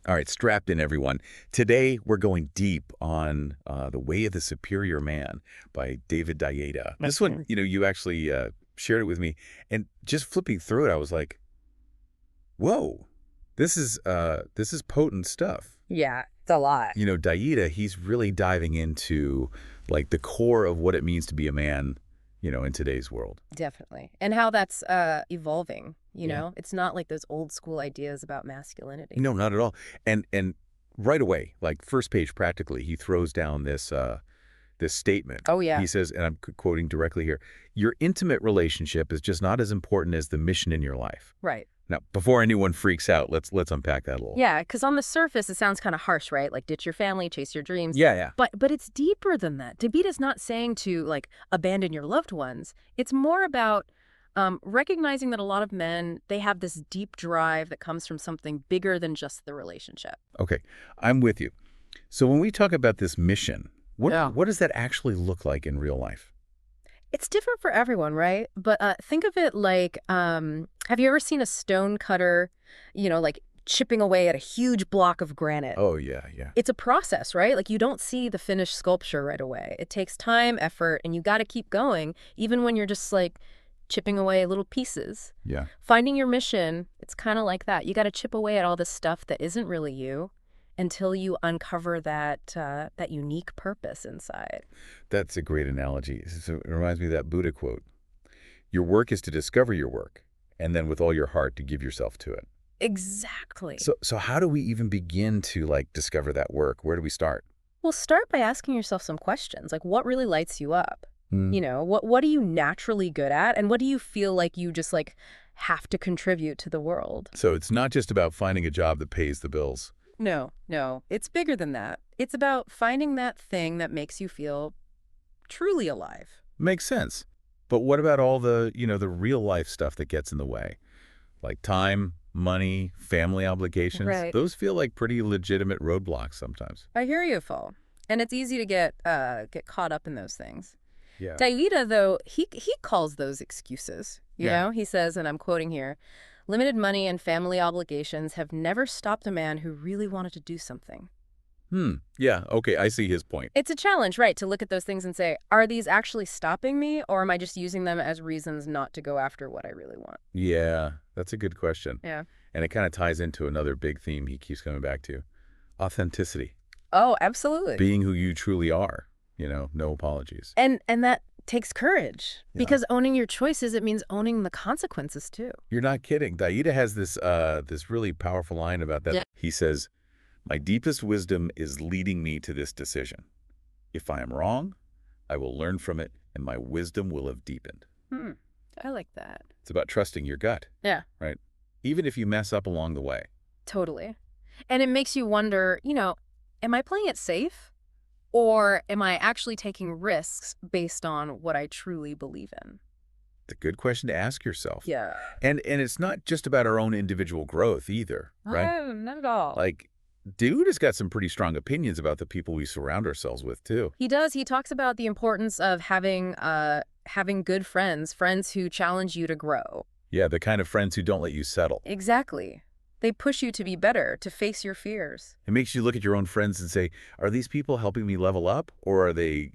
All right, strapped in, everyone. Today, we're going deep on The Way of the Superior Man by Deida. This one, you actually shared it with me. And just flipping through it, I was like, whoa, this is potent stuff. Yeah, it's a lot. Deida, he's really diving into, like, the core of what it means to be a man, in today's world. Definitely. And how that's evolving, you know? It's not like those old school ideas about masculinity. No, not at all. And right away, like first page practically, he throws down this statement. Oh, yeah. He says, and I'm quoting directly here, your intimate relationship is just not as important as the mission in your life. Right. Now, before anyone freaks out, let's unpack that a little. Yeah, because on the surface, it sounds kind of harsh, right? Like, ditch your family, chase your dreams. Yeah. But it's deeper than that. Debida's not saying to, like, abandon your loved ones. It's more about recognizing that a lot of men, they have this deep drive that comes from something bigger than just the relationship. Okay, I'm with you. So when we talk about this mission, what does that actually look like in real life? It's different for everyone, right? But think of it like, have you ever seen a stone cutter, like chipping away at a huge block of granite? Oh, yeah. It's a process, right? Like, you don't see the finished sculpture right away. It takes time, effort, and you got to keep going, even when you're just like chipping away little pieces. Yeah. Finding your mission, it's kind of like that. You got to chip away at all this stuff that isn't really you until you uncover that unique purpose inside. That's a great analogy. So it reminds me of that Buddha quote. Your work is to discover your work, and then with all your heart to give yourself to it. Exactly. So how do we even begin to, like, discover that work? Where do we start? Well, start by asking yourself some questions, like what really lights you up? What are you naturally good at, and what do you feel like you just, like, have to contribute to the world? So it's not just about finding a job that pays the bills. No. It's bigger than that. It's about finding that thing that makes you feel truly alive. Makes sense. But what about all the, the real life stuff that gets in the way? Like time, money, family obligations. Right. Those feel like pretty legitimate roadblocks sometimes. I hear you, Phil. And it's easy to get caught up in those things. Yeah. Deida, though, he calls those excuses. You know, he says, and I'm quoting here, limited money and family obligations have never stopped a man who really wanted to do something. Yeah, okay, I see his point. It's a challenge, right, to look at those things and say, are these actually stopping me, or am I just using them as reasons not to go after what I really want? Yeah, that's a good question. Yeah. And it kind of ties into another big theme he keeps coming back to. Authenticity. Oh, absolutely. Being who you truly are, no apologies. And that takes courage, because owning your choices, it means owning the consequences too. You're not kidding. Deida has this really powerful line about that. Yeah. He says, my deepest wisdom is leading me to this decision. If I am wrong, I will learn from it, and my wisdom will have deepened. I like that. It's about trusting your gut. Yeah. Right? Even if you mess up along the way. Totally. And it makes you wonder, am I playing it safe? Or am I actually taking risks based on what I truly believe in? It's a good question to ask yourself. Yeah. And it's not just about our own individual growth either, right? No, not at all. Like, dude has got some pretty strong opinions about the people we surround ourselves with, too. He does. He talks about the importance of having good friends who challenge you to grow. Yeah, the kind of friends who don't let you settle. Exactly. They push you to be better, to face your fears. It makes you look at your own friends and say, are these people helping me level up, or are they,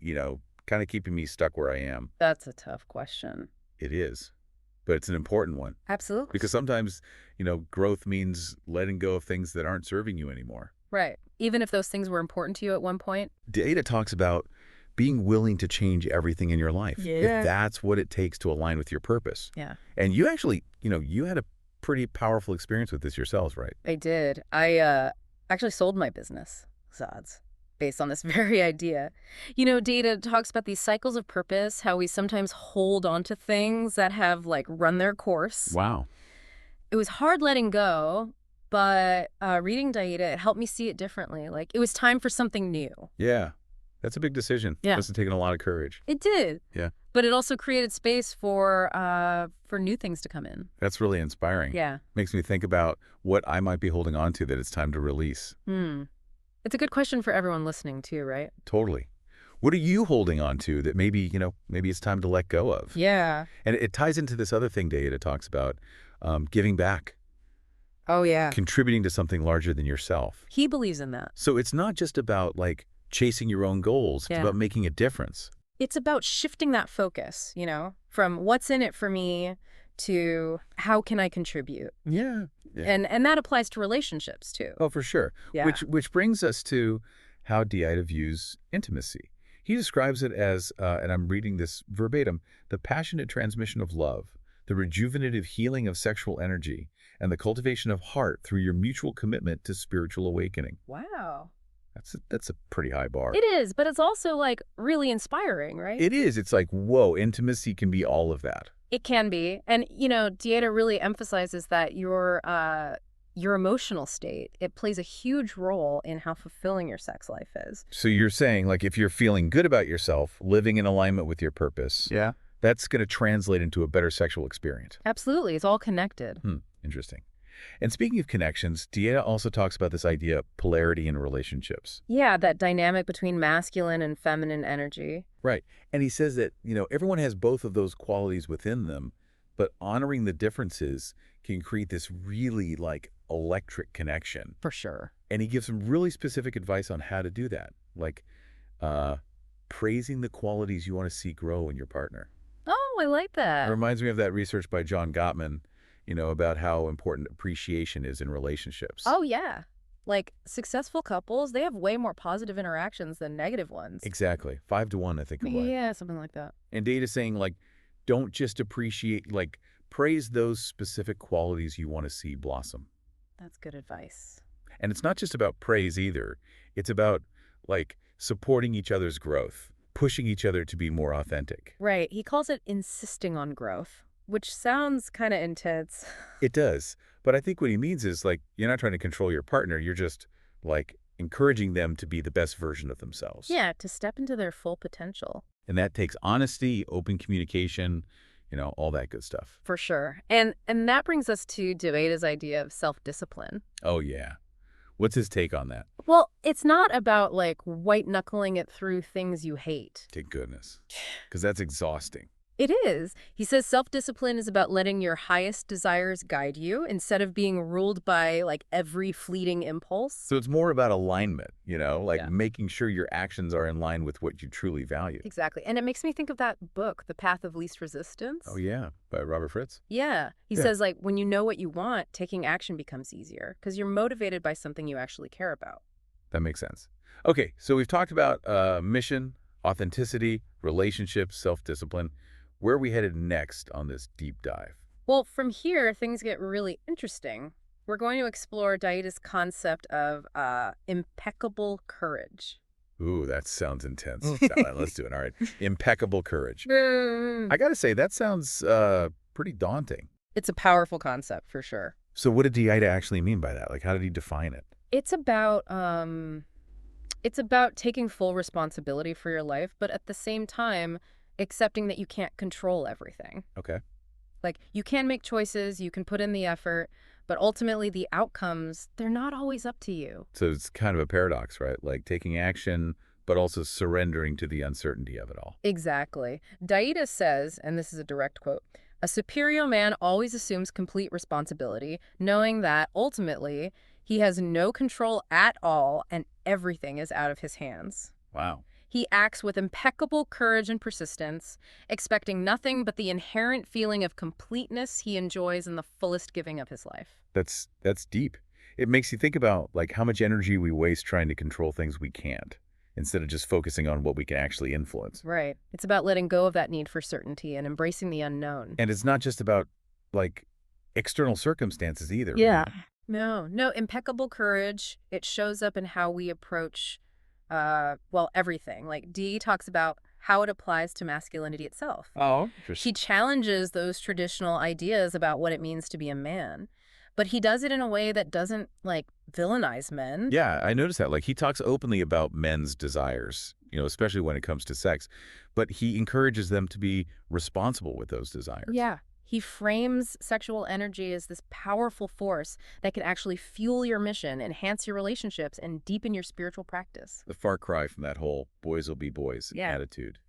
kind of keeping me stuck where I am? That's a tough question. It is, but it's an important one. Absolutely. Because sometimes, growth means letting go of things that aren't serving you anymore. Right. Even if those things were important to you at one point. Deida talks about being willing to change everything in your life. Yeah. If that's what it takes to align with your purpose. Yeah. And you actually, you had a pretty powerful experience with this yourselves, right? I did. I actually sold my business, Zods, based on this very idea. Deida talks about these cycles of purpose, how we sometimes hold on to things that have, like, run their course. Wow. It was hard letting go, but reading Deida, it helped me see it differently. Like, it was time for something new. Yeah. That's a big decision. Yeah. Must have taken a lot of courage. It did. Yeah. But it also created space for new things to come in. That's really inspiring. Yeah. Makes me think about what I might be holding on to that it's time to release. It's a good question for everyone listening too, right? Totally. What are you holding on to that maybe it's time to let go of? Yeah. And it ties into this other thing Deida talks about, giving back. Oh, yeah. contributing to something larger than yourself. He believes in that. So it's not just about, like, chasing your own goals. It's Yeah. about making a difference. It's about shifting that focus, from what's in it for me to how can I contribute? Yeah. And that applies to relationships too. Oh, for sure. Yeah. Which brings us to how Deida views intimacy. He describes it as, and I'm reading this verbatim, the passionate transmission of love, the rejuvenative healing of sexual energy, and the cultivation of heart through your mutual commitment to spiritual awakening. Wow. That's a pretty high bar. It is, but it's also like really inspiring, right? It is. It's like, whoa, intimacy can be all of that. It can be. And, Deida really emphasizes that your emotional state, it plays a huge role in how fulfilling your sex life is. So you're saying, like, if you're feeling good about yourself, living in alignment with your purpose, Yeah. that's going to translate into a better sexual experience. Absolutely. It's all connected. Interesting. And speaking of connections, Deida also talks about this idea of polarity in relationships. Yeah, that dynamic between masculine and feminine energy. Right. And he says that, everyone has both of those qualities within them, but honoring the differences can create this really, like, electric connection. For sure. And he gives some really specific advice on how to do that, like praising the qualities you want to see grow in your partner. Oh, I like It that. reminds me of that research by John Gottman, about how important appreciation is in relationships. Oh, yeah. Like, successful couples, they have way more positive interactions than negative ones. Exactly. 5-1, I think it was. Yeah, something like that. And Data's saying, like, don't just appreciate, like, praise those specific qualities you want to see blossom. That's good advice. And it's not just about praise either. It's about, like, supporting each other's growth, pushing each other to be more authentic. Right. He calls it insisting on growth, which sounds kind of intense. It does. But I think what he means is, like, you're not trying to control your partner. You're just, like, encouraging them to be the best version of themselves. Yeah, to step into their full potential. And that takes honesty, open communication, all that good stuff. For sure. And that brings us to Deida's idea of self-discipline. Oh, yeah. What's his take on that? Well, it's not about, like, white-knuckling it through things you hate. Thank goodness. Because that's exhausting. It is. He says self-discipline is about letting your highest desires guide you instead of being ruled by, like, every fleeting impulse. So it's more about alignment, like Yeah. making sure your actions are in line with what you truly value. Exactly. And it makes me think of that book, The Path of Least Resistance. Oh, yeah. By Robert Fritz. Yeah. He Yeah. says, like, when you know what you want, taking action becomes easier because you're motivated by something you actually care about. That makes sense. Okay, so we've talked about mission, authenticity, relationships, self-discipline. Where are we headed next on this deep dive? Well, from here, things get really interesting. We're going to explore Deida's concept of impeccable courage. Ooh, that sounds intense. All right, let's do it. All right. Impeccable courage. I got to say, that sounds pretty daunting. It's a powerful concept, for sure. So what did Deida actually mean by that? Like, how did he define it? It's about taking full responsibility for your life, but at the same time, accepting that you can't control everything. Okay. Like, you can make choices, you can put in the effort, but ultimately the outcomes, they're not always up to you. So it's kind of a paradox, right? Like taking action, but also surrendering to the uncertainty of it all. Exactly. Deida says, and this is a direct quote, "A superior man always assumes complete responsibility, knowing that ultimately he has no control at all and everything is out of his hands. Wow. He acts with impeccable courage and persistence, expecting nothing but the inherent feeling of completeness he enjoys in the fullest giving of his life." That's deep. It makes you think about, like, how much energy we waste trying to control things we can't, instead of just focusing on what we can actually influence. Right. It's about letting go of that need for certainty and embracing the unknown. And it's not just about, like, external circumstances either. Yeah. No, impeccable courage, it shows up in how we approach everything. Like, Dee talks about how it applies to masculinity itself. Oh, interesting. She challenges those traditional ideas about what it means to be a man, but he does it in a way that doesn't, like, villainize men. Yeah, I noticed that. Like, he talks openly about men's desires, especially when it comes to sex, but he encourages them to be responsible with those desires. Yeah. He frames sexual energy as this powerful force that can actually fuel your mission, enhance your relationships, and deepen your spiritual practice. The far cry from that whole boys will be boys Yeah. attitude.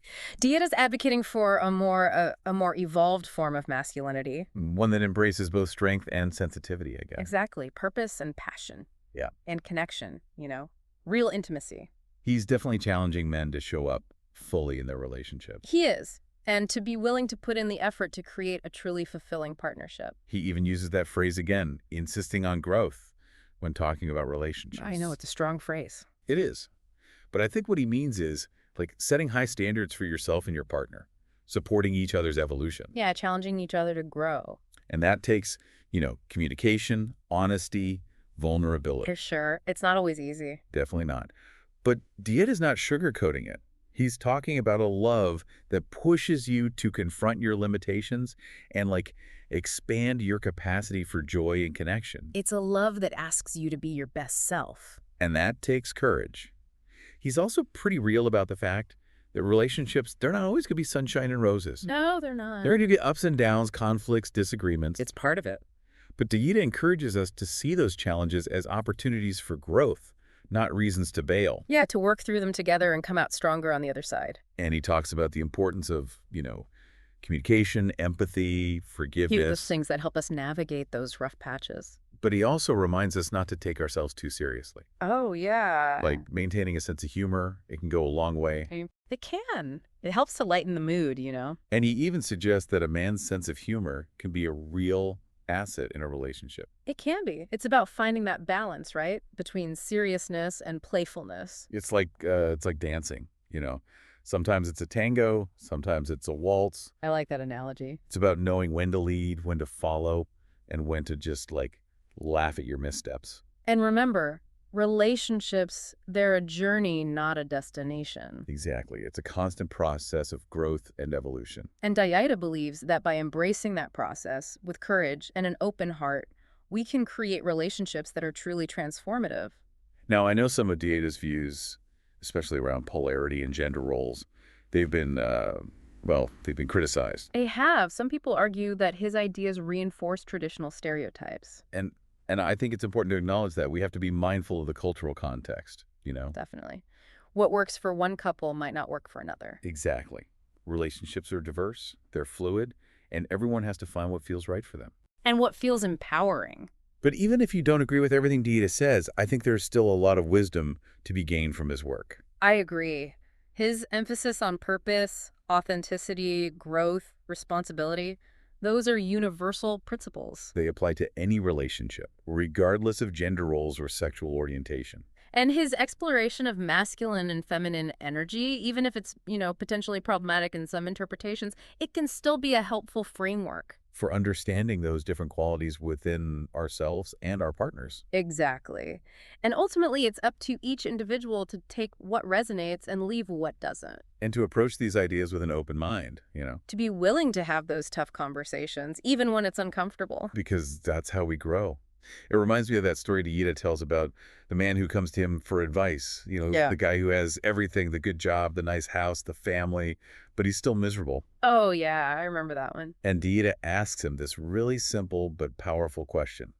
Deida's advocating for a more evolved form of masculinity. One that embraces both strength and sensitivity, I guess. Exactly. Purpose and passion. Yeah. And connection, real intimacy. He's definitely challenging men to show up fully in their relationships. He is. And to be willing to put in the effort to create a truly fulfilling partnership. He even uses that phrase again, insisting on growth when talking about relationships. I know, it's a strong phrase. It is. But I think what he means is, like, setting high standards for yourself and your partner, supporting each other's evolution. Yeah, challenging each other to grow. And that takes, communication, honesty, vulnerability. For sure. It's not always easy. Definitely not. But Deida's not sugarcoating it. He's talking about a love that pushes you to confront your limitations and, expand your capacity for joy and connection. It's a love that asks you to be your best self. And that takes courage. He's also pretty real about the fact that relationships, they're not always going to be sunshine and roses. No, they're not. They're going to get ups and downs, conflicts, disagreements. It's part of it. But Deida encourages us to see those challenges as opportunities for growth, not reasons to bail. Yeah, to work through them together and come out stronger on the other side. And he talks about the importance of, communication, empathy, forgiveness. Those things that help us navigate those rough patches. But he also reminds us not to take ourselves too seriously. Oh, yeah. Like maintaining a sense of humor, it can go a long way. It can. It helps to lighten the mood, And he even suggests that a man's sense of humor can be a real asset in a relationship. It can be. It's about finding that balance, right? Between seriousness and playfulness. It's like dancing, Sometimes it's a tango, sometimes it's a waltz. I like that analogy. It's about knowing when to lead, when to follow, and when to just laugh at your missteps. And remember, relationships, they're a journey, not a destination. Exactly. It's a constant process of growth and evolution. And Deida believes that by embracing that process with courage and an open heart, we can create relationships that are truly transformative. Now, I know some of Deida's views, especially around polarity and gender roles, they've been criticized. They have. Some people argue that his ideas reinforce traditional stereotypes. And I think it's important to acknowledge that we have to be mindful of the cultural context, Definitely. What works for one couple might not work for another. Exactly. Relationships are diverse, they're fluid, and everyone has to find what feels right for them. And what feels empowering. But even if you don't agree with everything Deida says, I think there's still a lot of wisdom to be gained from his work. I agree. His emphasis on purpose, authenticity, growth, responsibility, those are universal principles. They apply to any relationship, regardless of gender roles or sexual orientation. And his exploration of masculine and feminine energy, even if it's, potentially problematic in some interpretations, it can still be a helpful framework. For understanding those different qualities within ourselves and our partners. Exactly. And ultimately, it's up to each individual to take what resonates and leave what doesn't. And to approach these ideas with an open mind, To be willing to have those tough conversations, even when it's uncomfortable. Because that's how we grow. It reminds me of that story Deida tells about the man who comes to him for advice. The guy who has everything, the good job, the nice house, the family, but he's still miserable. Oh, yeah, I remember that one. And Deida asks him this really simple but powerful question.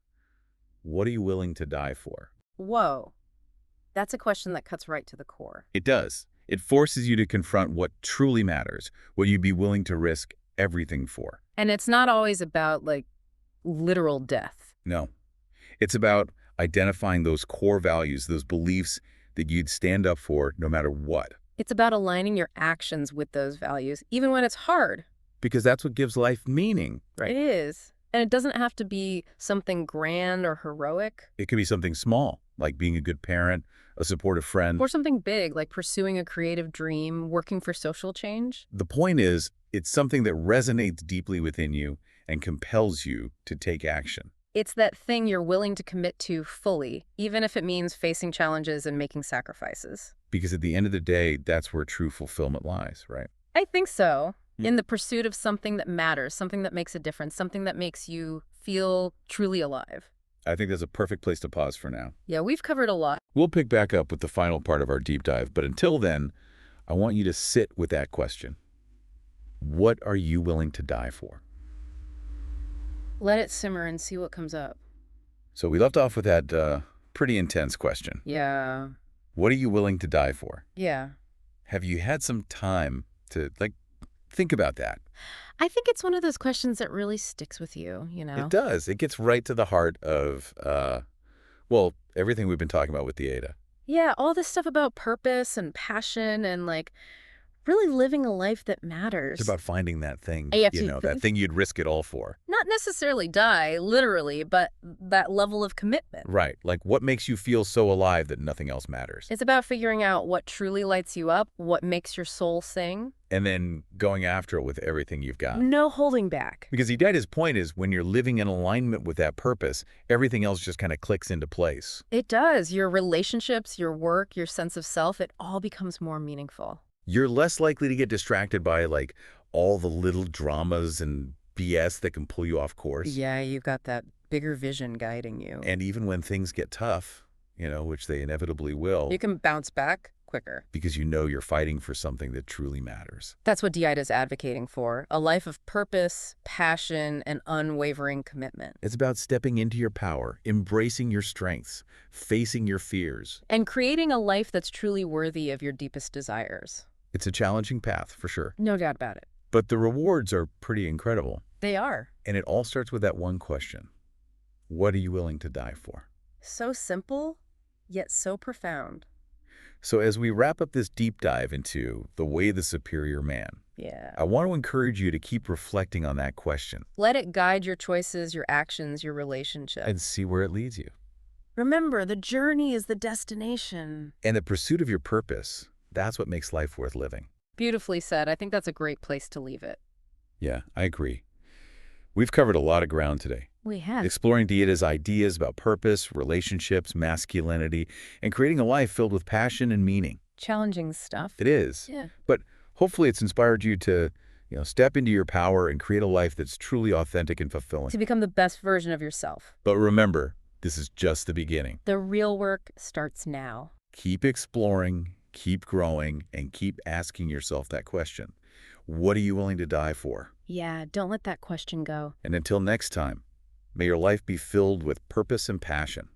What are you willing to die for? Whoa. That's a question that cuts right to the core. It does. It forces you to confront what truly matters, what you'd be willing to risk everything for. And it's not always about, literal death. No. It's about identifying those core values, those beliefs that you'd stand up for no matter what. It's about aligning your actions with those values, even when it's hard. Because that's what gives life meaning, right? It is. And it doesn't have to be something grand or heroic. It could be something small, like being a good parent, a supportive friend. Or something big, like pursuing a creative dream, working for social change. The point is, it's something that resonates deeply within you and compels you to take action. It's that thing you're willing to commit to fully, even if it means facing challenges and making sacrifices. Because at the end of the day, that's where true fulfillment lies, right? I think so. In the pursuit of something that matters, something that makes a difference, something that makes you feel truly alive. I think that's a perfect place to pause for now. Yeah, we've covered a lot. We'll pick back up with the final part of our deep dive, but until then, I want you to sit with that question. What are you willing to die for? Let it simmer and see what comes up. So we left off with that pretty intense question. Yeah. What are you willing to die for? Yeah. Have you had some time to, think about that? I think it's one of those questions that really sticks with you, It does. It gets right to the heart of, well, everything we've been talking about with Deida. Yeah, all this stuff about purpose and passion and, like, really living a life that matters. It's about finding that thing, Yeah, that thing you'd risk it all for. not necessarily die, literally, but that level of commitment. Right. Like, what makes you feel so alive that nothing else matters? It's about figuring out what truly lights you up, what makes your soul sing. And then going after it with everything you've got. No holding back. Because Deida's point is when you're living in alignment with that purpose, everything else just kind of clicks into place. It does. Your relationships, your work, your sense of self, it all becomes more meaningful. You're less likely to get distracted by, all the little dramas and BS that can pull you off course. Yeah, you've got that bigger vision guiding you. And even when things get tough, which they inevitably will, You can bounce back quicker. because you know you're fighting for something that truly matters. That's what Deida's advocating for, a life of purpose, passion, and unwavering commitment. It's about stepping into your power, embracing your strengths, facing your fears. And creating a life that's truly worthy of your deepest desires. It's a challenging path, for sure. No doubt about it. But the rewards are pretty incredible. They are. And it all starts with that one question. What are you willing to die for? So simple, yet so profound. So as we wrap up this deep dive into the way of the superior man, Yeah. I want to encourage you to keep reflecting on that question Let it guide your choices, your actions, your relationships. and see where it leads you. Remember, the journey is the destination. And the pursuit of your purpose, that's what makes life worth living. Beautifully said. I think that's a great place to leave it. Yeah, I agree. We've covered a lot of ground today, We have. exploring Deida's ideas about purpose, relationships, masculinity, and creating a life filled with passion and meaning. Challenging stuff. It is. Yeah. But hopefully it's inspired you to, step into your power and create a life that's truly authentic and fulfilling. To become the best version of yourself. But remember, this is just the beginning. The real work starts now. Keep exploring, keep growing, and keep asking yourself that question. What are you willing to die for? Yeah, don't let that question go. And until next time, may your life be filled with purpose and passion.